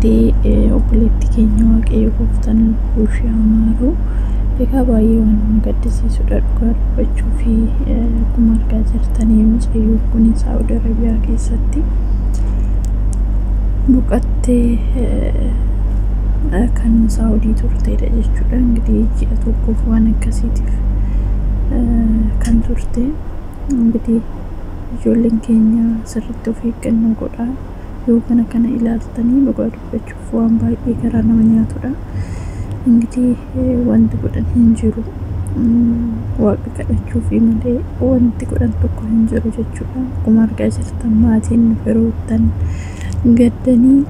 Ingitii obboleettii keenya waaqayyo gooftaan buushii amaaru egaa baay'ee waan gaddisiisudha dhugaa dubbachuu fi akkuma argaa jirtanii mucayyoo kun Saawudi Arabiyaa keessatti buqattee kan Saawudii turteedha jechuudha. Ingitii ji'a tokkoof waan akkasiitiif kan turte. Ingitii ijoolleen keenya sirriitti of eeggannoo godhaa. Yoo kana ilaaltanii dhugaa dubbachuuf waan baay'ee garaa nama nyaatudha. Ingitii wanti godhan hin jiru. Waaqa kadhachuu fi malee wanti godhan tokko hin jiru jechuudha. Akkuma argaa jirtan maatiin firoottan gaddanii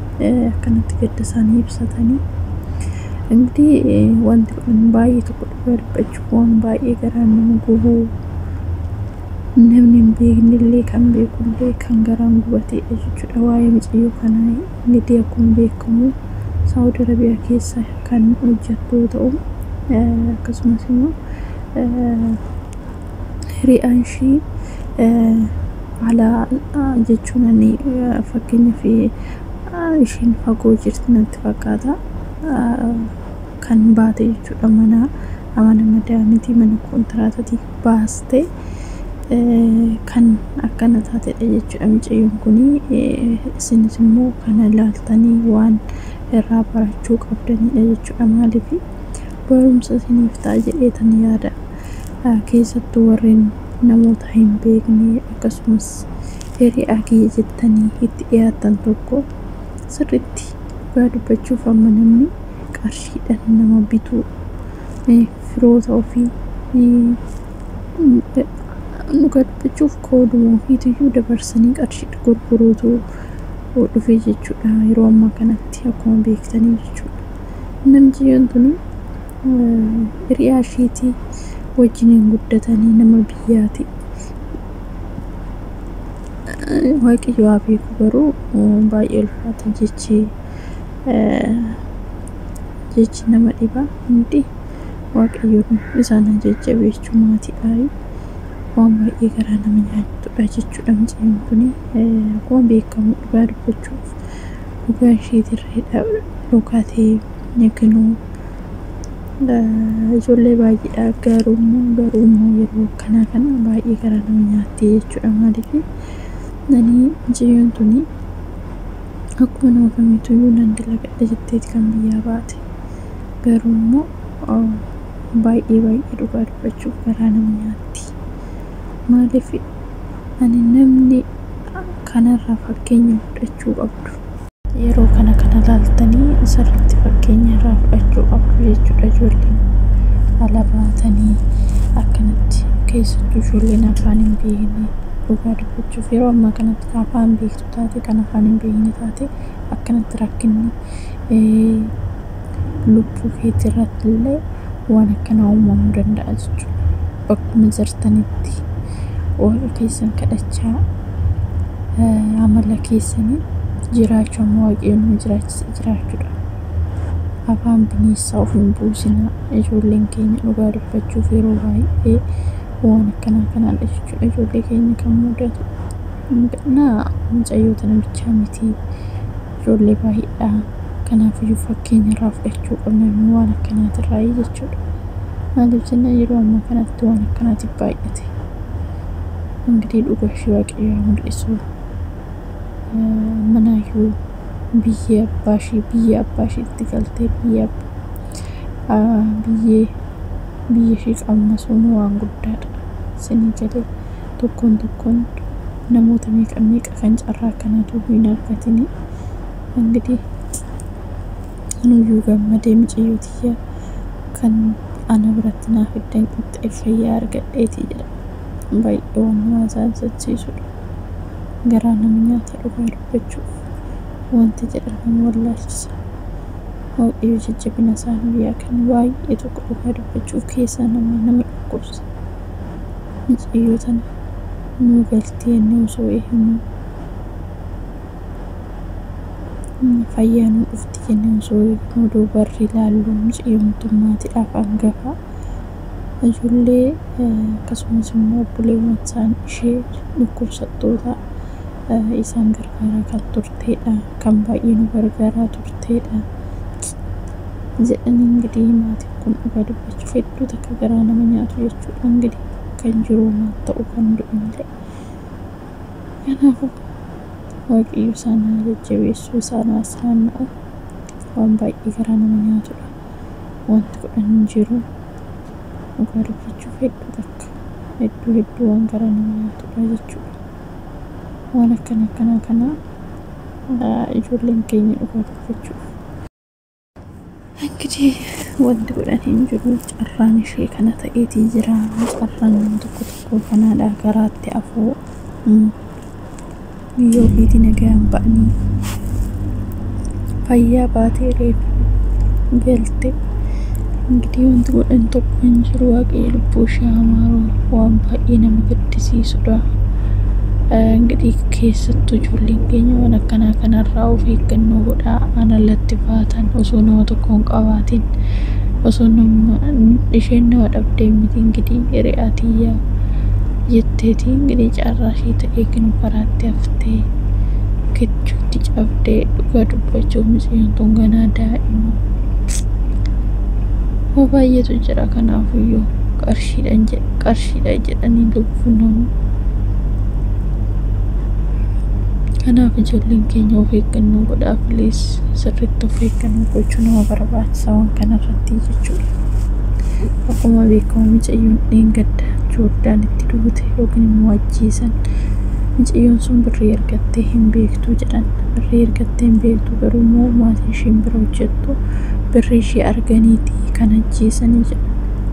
akkanatti gadda isaanii ibsatanii. Ingitii wanti godhan baay'ee tokko dhugaa dubbachuuf waan baay'ee garaa nama gubu. Namni hin beeknellee kan beekullee kan garaan gubateedha jechuudha. Waa'ee mucayyoo kanaa ingitii akkuma beekamu Saawudi Arabiyaa keessa kan hojjettu ta'u akkasumas immoo hiriyaan ishii alaa jechuun ani fakkeenyaaf ishiin fagoo jirti natti fakkaata kan baate jechuudha. Mana madaamiti mana kontiraatatii baaste kan akkana taatedha jechuudha. Mucayyoon kuni isinis immoo kana ilaaltanii waan irraa barachuu qabdanidha jechuudha. Maaliif barumsa isiniif ta'a jedheetan yaada. Keessattuu warreen namoota hin beekne akkasumas hiriyaa kiyya jettanii itti dhiyaatan tokko sirriitti dhugaa dubbachuuf amma namni qarshiidhaan nama bituu firoota ofii dhugaa dubbachuuf qooduma ofiitiyyuu dabarsanii qarshiidha gurguruutu dhufee jechuudha. Yeroo ammaa kanatti akkuma beektanii jechuudha. Namjiyyoon tuni hiriyaa isheetii wajjiniin guddatanii nama biyyaati. Waaqayyo haa beeku garuu baay'ee ulfaata jechi nama dhiba. Hundi waaqayyoon isaan jajjabeechuu maatiidhaa waan baay'ee garaa nama nyaatudha jechuudha. Mucayyoon kuni akkuma beekamu dhugaa dubbachuuf dhugaa isheetirreedha dhokatee eeganuu ijoollee baay'eedha. Garuummoo yeroo kana baay'ee garaa nama nyaatti jechuudha. Maaliif mucayyoon tuni akkuma nama kamiituyyuu nan dalagadha jetteeti kan biyyaa baate. Garuummoo baay'ee dhugaa dubbachuuf garaa nama nyaatti. Maaliif namni kanarraa fakkeenya fudhachuu qabdu. Yeroo kana ilaaltanii sirriitti fakkeenya irraa fudhachuu qabdu jechuudha. Ijoolleen ala baatanii akkanatti keessattuu ijoolleen afaan hin beekne dhugaa dubbachuuf yeroo ammaa kanatti afaan beektu taate kan afaan hin beekne taate akkanatti rakkinni lubbuu keetii irratti illee waan akkanaa uumamuu danda'a jechuudha. Bakkuma jirtanitti waaqa keessan kadhachaa amala keessanii jiraachuu amma waaqayyoon jiraachisa jiraachuudha. Afaan bineensaa of hin buusinaa. Ijoolleen keenya dhugaa dubbachuuf yeroo baay'ee waan akkanaadha jechuudha. Ijoollee keenya kan mudatu mucayyoo tana bichaa miti. Ijoollee baay'eedha. Kanaafiyyuu fakkeenya irraa fudhachuu qabna waan akkanaatirraa jechuudha. Maaliif jennaan yeroo ammaa kanatti waan akkanaatiif baay'ate. Ingitii dhugaa ishee waaqayyo mul'isu manaayyuu biyya abbaa isheetti galtee biyya ishee qabmasuun waan guddaadha. Isinii galee tokkoon namoota meeqa kan carraa kanatu hin argatini. Ingitii anuyyuu gammadee mucayyoo tiyya kan ana biratti naaf iddan qixxee fayyaa argadheetii jedha. Baay'ee waan nama saansachiisudha. Garaa nama nyaata dhugaa dubbachuuf wanti jedhan nama wallaalchisa. Waaqayyo jajjabina isaanii biyyaa kan baay'ee tokko dhugaa dubbachuuf keessaa nama dhukkubsa. Mucayyoo tana nuu galtee inni osoo eegamu fayyaa nuu dhufti jennee osoo eegamu duubarri ilaallu mucayyoo mootummaatiidhaaf hangafaa. Ijoollee akkasumas immoo obboleewwan isaan ishee dhukkubsattoota isaan gargaaraa kan turteedha kan baay'ee nu gargaaraa turteedha jedhanii እንግዲህ maatiin kun dhugaa dubbachuuf hedduu takka garaa nama nyaatu jechuudha እንግዲህ kan jiru maal ta'u kan du'inillee kanaafuu waaqayyo sana jajjabeessuu sana asnaanna'u waan baay'ee garaa nama nyaatudha wanti godhan jiru dhugaa dubbachuuf hedduu takka hedduu waan garaa nama nyaatudha jechuudha waan akkana kana ijoolleen keenya dhugaa dubbachuuf እንግዲህ wanti godhan hin jiru carraan ishee kana ta'eetii jira carraan tokko kanaadha garaatti afoo biyyoo biiti nagaan ba'anii fayyaa baatee reefu galte እንግዲህ wanti godhan tokko hin jiru waaqayyo lubbuu ishee amaaruu waan baay'ee nama gaddisiisudha እንግዲህ keessattuu ijoolleen keenya waan akkana kanarraa of eeggannoo godhaa analatti baatan osoo nama tokkoon qabaatiin osoo isheen nama dhabdee miti እንግዲህ re'aatiyyaa jetteeti እንግዲህ carraa ishee ta'ee kinu karaatti haftee kichuutti cabdee dhugaa dubbachuuf miseentuun ganaa daa'ima baay'eetu jira kanaafuyyuu qarshiidha jedhanii lubbuun nama kanaaf ijoolleen keenya of eeggannoo godhaa please sirriitti of eeggannoo gochuu nama barbaachisa waan kanarratti jechuudha akkuma beekamu mucayyoon dheengadda Joordaan itti duute yookiin immoo ajjeesan mucayyoon sun birrii ergattee hin beektu jedhan birrii ergattee hin beektu garuu immoo maatiin isheen bira hojjettu birrii ishee arganiitii kan ajjeesanii jedhan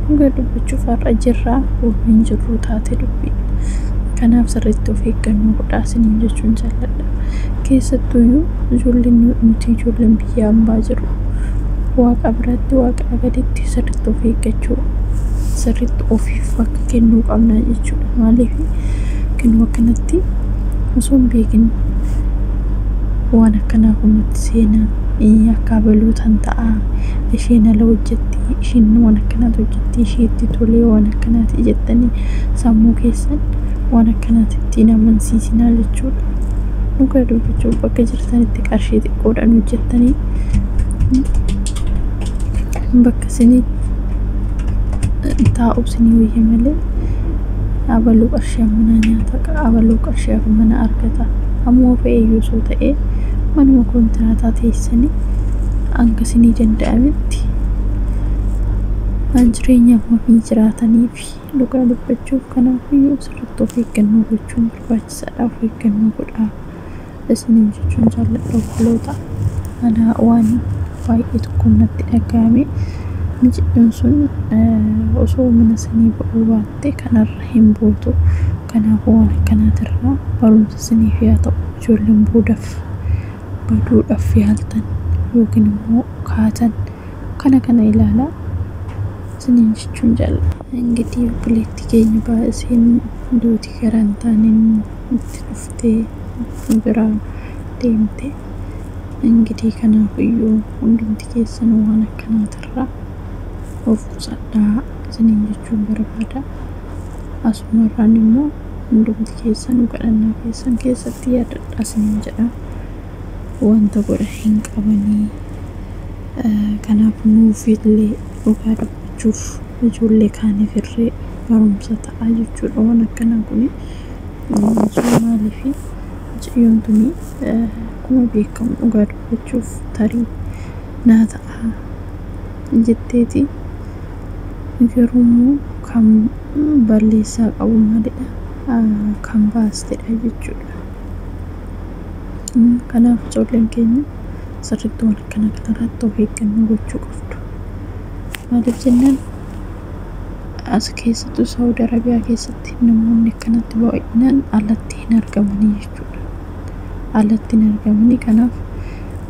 dhugaa dubbachuuf har'a jirraa hin jirru taate dubbii kanaaf sirriitti of eeggannoo godhaa isiniin jechuun jaalladha keessattuuyyuu ijoolleen nuti ijoolleen biyya hambaa jiru waaqa biratti waaqa gaditti sirriitti of eeggachuu sirriitti ofiif akka kennuu qabna jechuudha maaliif kennuu akkanatti osoo hin beekin waan akkanaa kunutti seenaa akka baluutan ta'a isheen ala hojjetti isheen waan akkanaatu hojjetti isheetti tolee waan akkanaati jettanii sammuu keessan waan akkanaatti amansiisinaa jechuudha dhugaa dubbachuuf bakka jirtanitti qarshii xiqqoodhaan hojjettanii bakka isinii taa'u isinii wayya malee abaluu qarshii mana nyaata abaluu qarshii mana argata ammoo fe'eeyyuu soo ta'ee manuma kontiraataa teessanii hanga isinii danda'ametti jireenya ammaa jiraataniif dhugaa dubbachuuf kanaafiyyuu sirriitti of eeggannoo gochuun barbaachisaadha of eeggannoo godhaa isiniin jechuun jaalladha obboloota ana waan baay'ee tokko natti dhagahame mucayyoon sun osoo mana isinii ba'uu baatte kanarra hin bootu kanaafuu waan akkanaatirraa barumsa isiniif yaa ta'u ijoolleen baduudhaaf yaaltan yookiin immoo kaatan kana ilaalaa isiniin jechuun jaalladha እንግዲህ obboleettii keenya baay'een duuti garaan taaniin itti dhuftee biraa deemte እንግዲህ kanaafiyyuu hundumti keessan waan akkanaatirraa of qusadhaa isiniin jechuun barbaada asumarraan immoo hundumti keessan kadhannaa keessan keessatti yaadadhaa isiniin jedha wanta godha hin qabanii kanaaf nuufillee dhugaa dubbachuuf ijoollee kaaniif irree barumsa ta'a jechuudha waan akkanaa kuni maaliif mucayyoon tuni akkuma beekamu dhugaa dubbachuuf tarii naa ta'a jetteeti garuu kan balleessaa qabu malee kan baastedha jechuudha kanaaf ijoolleen keenya sirriitti waan akkana kanarratti of eeggannoo gochuu qabdu maaliif jennaan as keessattuu Saawud Arabiyaa keessatti namoonni akkanatti baay'inaan alatti hin argamanii jechuudha alatti hin argamanii kanaaf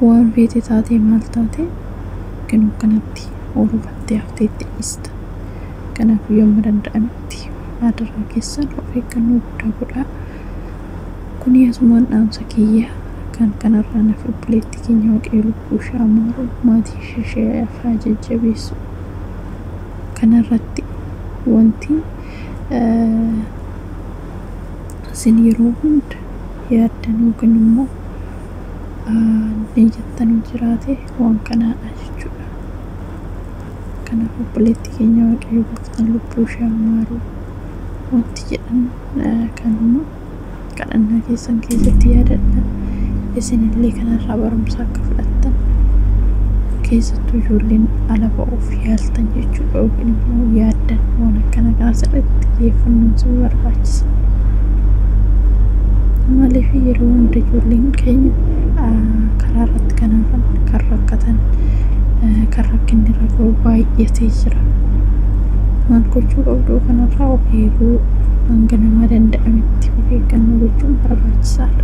waan feete taatee maal taate kennu kanatti oolufattee hafteetti dhista kanaaf yommuu danda'ametti aadarraa keessan of eeggannoo guddaa godhaa kuni asumaan dhaamsa kiyya kan kanarraa naaf obboleettii keenya waaqayyo lubbuu ishee amaaru maatii ishee afaa jajjabeessu kanarratti wanti isin yeroo hunda yaaddan yookiin immoo ni jettan jiraate waan kanaadha jechuudha. Kanaaf obboleettii keenya Waaqayyo gooftaan lubbuu ishee hammaaru wanti jedhan kanuma kadhannaa keessan keessatti yaadadha. Isinillee kanarraa barumsa akka fudhattan keessattuu ijoolleen ala ba'uuf yaaltan jechuudha yookiin immoo yaaddan waan akkana kaasirratti xiyyeeffannoon si barbaachisa. Maaliif yeroo hunda ijoolleen keenya karaa irratti kan hafan kan rakkatan kan rakkinni rakkoo baay'atee jira. Maal gochuu qabdu kanarraa of eeguu hanga namaa danda'ametti of eeggannoo gochuun barbaachisaadha.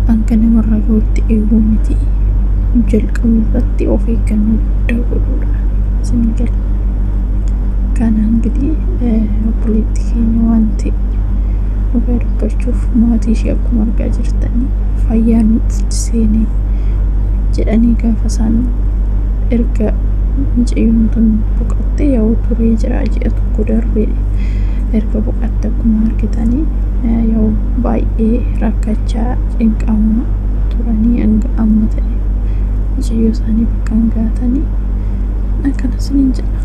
Hanga namarraa gahuutti eeguu miti jalqabu irratti of eeggannoo guddaa godhuudha isin jala. Kana enggidii obboleettii keenya wanti dhugaa dubbachuuf maatii ishee akkuma argaa jirtanii fayyaa nutti seenee jedhanii gaafa isaan erga mucayyoon tun boqottee yoo turee jira ji'a tokko darbee erga boqotte akkuma argitanii yoo baay'ee rakkachaa cinqamaa turanii hanga amma ta'e mucayyoo isaanii bakka gaatanii akkana isiniin jedha.